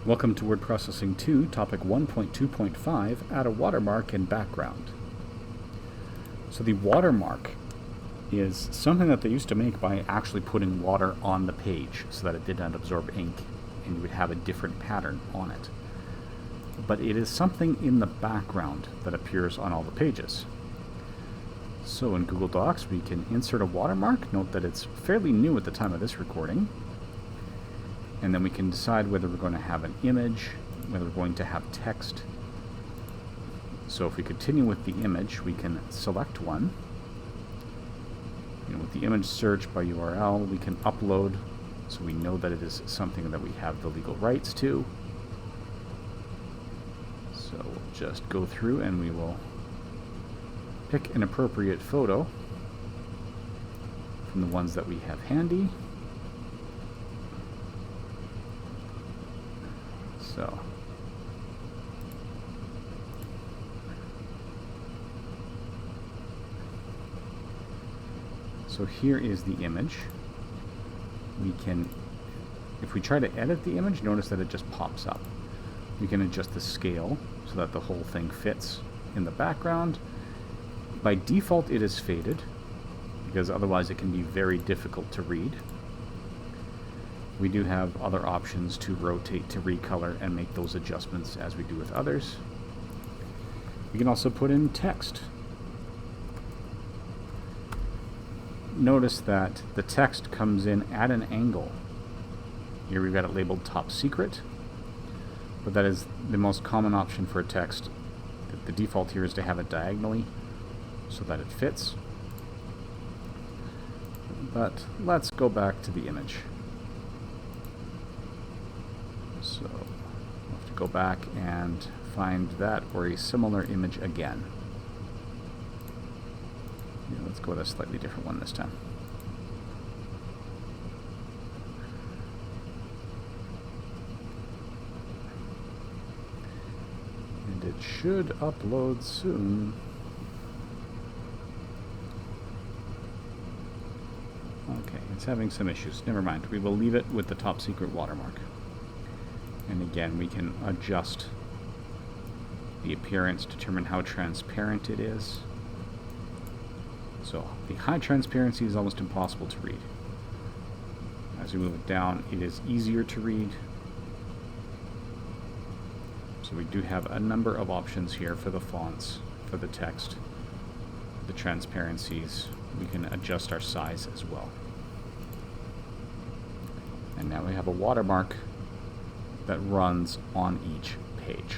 Welcome to Word Processing 2, Topic 1.2.5, Add a watermark in background. So the watermark is something that they used to make by actually putting water on the page so that it did not absorb ink and you would have a different pattern on it. But it is something in the background that appears on all the pages. So in Google Docs we can insert a watermark. Note that it's fairly new at the time of this recording. And then we can decide whether we're going to have an image, whether we're going to have text. So if we continue with the image, we can select one. With the image search by URL, we can upload so we know that it is something that we have the legal rights to. So we'll just go through and we will pick an appropriate photo from the ones that we have handy. So here is the image. We can, if we try to edit the image, notice that it just pops up. We can adjust the scale so that the whole thing fits in the background. By default it is faded, because otherwise it can be very difficult to read. We do have other options to rotate, to recolor, and make those adjustments as we do with others. We can also put in text. Notice that the text comes in at an angle. Here we've got it labeled top secret, but that is the most common option for a text. The default here is to have it diagonally so that it fits. But let's go back to the image. So we'll have to go back and find that or a similar image again. Let's go with a slightly different one this time. And it should upload soon. Okay, it's having some issues. Never mind. We will leave it with the top secret watermark. And again, we can adjust the appearance, determine how transparent it is. So the high transparency is almost impossible to read. As we move it down, it is easier to read. So we do have a number of options here for the fonts, for the text, the transparencies. We can adjust our size as well. And now we have a watermark that runs on each page.